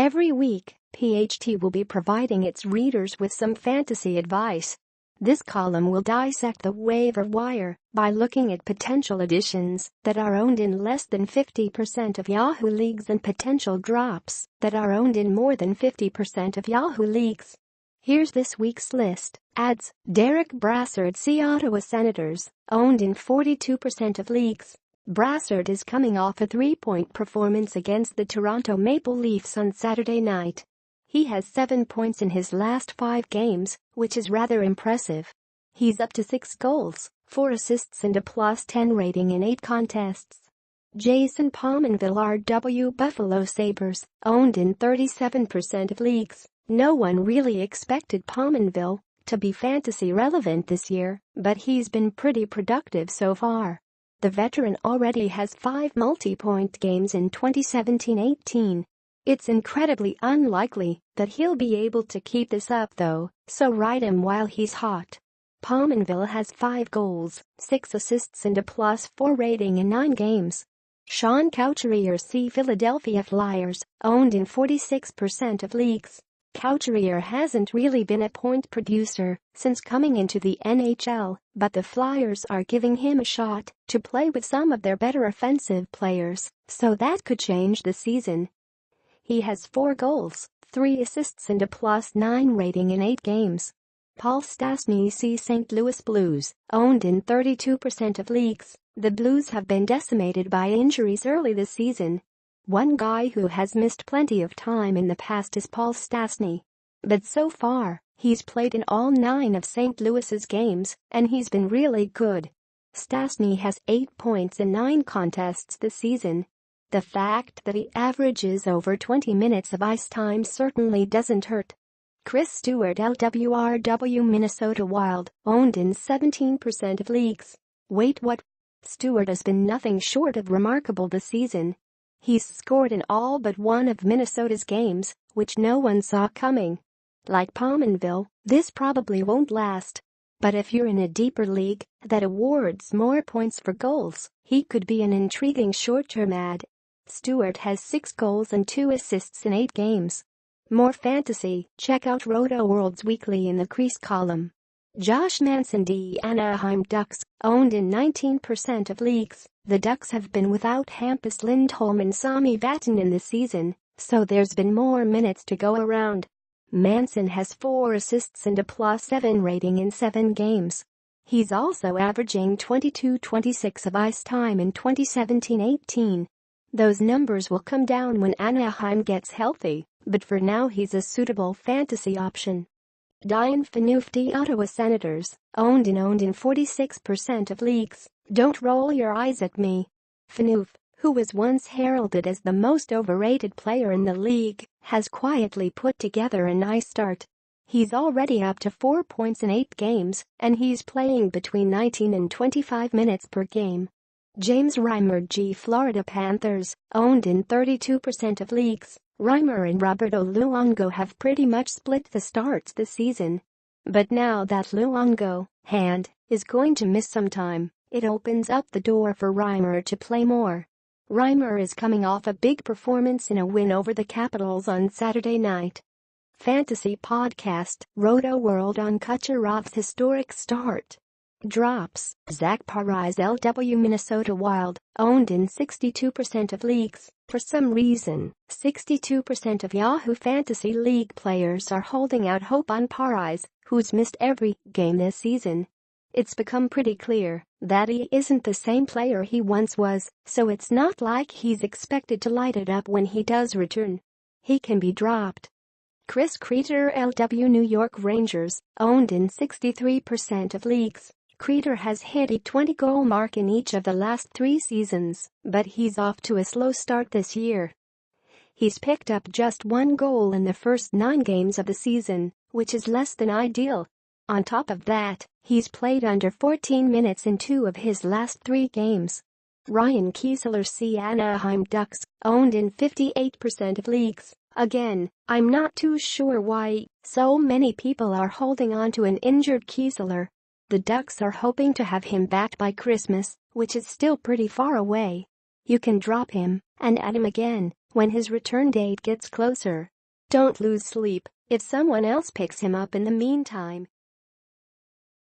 Every week, PHT will be providing its readers with some fantasy advice. This column will dissect the waiver wire by looking at potential additions that are owned in less than 50% of Yahoo leagues and potential drops that are owned in more than 50% of Yahoo leagues. Here's this week's list. Adds: Derick Brassard-C-Ottawa Senators, owned in 42% of leagues. Brassard is coming off a 3-point performance against the Toronto Maple Leafs on Saturday night. He has 7 points in his last 5 games, which is rather impressive. He's up to 6 goals, 4 assists and a +10 rating in 8 contests. Jason Pominville-RW-Buffalo Sabres, owned in 37% of leagues. No one really expected Pominville to be fantasy relevant this year, but he's been pretty productive so far. The veteran already has 5 multi-point games in 2017-18. It's incredibly unlikely that he'll be able to keep this up though, so ride him while he's hot. Pominville has 5 goals, 6 assists and a +4 rating in 9 games. Sean Couturier C. Philadelphia Flyers, owned in 46% of leagues. Couturier hasn't really been a point producer since coming into the NHL, but the Flyers are giving him a shot to play with some of their better offensive players, so that could change the season. He has 4 goals, 3 assists and a +9 rating in 8 games. Paul Stastny C. St. Louis Blues, owned in 32% of leagues. The Blues have been decimated by injuries early this season. One guy who has missed plenty of time in the past is Paul Stastny. But so far, he's played in all 9 of St. Louis's games, and he's been really good. Stastny has 8 points in 9 contests this season. The fact that he averages over 20 minutes of ice time certainly doesn't hurt. Chris Stewart LWRW Minnesota Wild, owned in 17% of leagues. Wait, what? Stewart has been nothing short of remarkable this season. He's scored in all but one of Minnesota's games, which no one saw coming. Like Pominville, this probably won't last. But if you're in a deeper league that awards more points for goals, he could be an intriguing short-term add. Stewart has 6 goals and 2 assists in 8 games. More fantasy, check out Roto-World's Weekly in the Crease column. Josh Manson D. Anaheim Ducks, owned in 19% of leagues. The Ducks have been without Hampus Lindholm and Sami Vatanen this season, so there's been more minutes to go around. Manson has 4 assists and a +7 rating in 7 games. He's also averaging 22-26 of ice time in 2017-18. Those numbers will come down when Anaheim gets healthy, but for now he's a suitable fantasy option. Dion Phaneuf D. Ottawa Senators, owned in 46% of leagues. Don't roll your eyes at me. Phaneuf, who was once heralded as the most overrated player in the league, has quietly put together a nice start. He's already up to 4 points in 8 games, and he's playing between 19 and 25 minutes per game. James Reimer G. Florida Panthers, owned in 32% of leagues. Reimer and Roberto Luongo have pretty much split the starts this season. But now that Luongo is going to miss some time, it opens up the door for Reimer to play more. Reimer is coming off a big performance in a win over the Capitals on Saturday night. Fantasy Podcast, Roto-World on Kucherov's historic start. Drops: Zach Parise LW Minnesota Wild, owned in 62% of leagues. For some reason, 62% of Yahoo Fantasy League players are holding out hope on Parise, who's missed every game this season. It's become pretty clear that he isn't the same player he once was, so it's not like he's expected to light it up when he does return. He can be dropped. Chris Kreider LW New York Rangers, owned in 63% of leagues. Kreider has hit a 20-goal mark in each of the last 3 seasons, but he's off to a slow start this year. He's picked up just 1 goal in the first 9 games of the season, which is less than ideal. On top of that, he's played under 14 minutes in 2 of his last 3 games. Ryan Kiesler C. Anaheim Ducks, owned in 58% of leagues. Again, I'm not too sure why so many people are holding on to an injured Kiesler. The Ducks are hoping to have him back by Christmas, which is still pretty far away. You can drop him and add him again when his return date gets closer. Don't lose sleep if someone else picks him up in the meantime.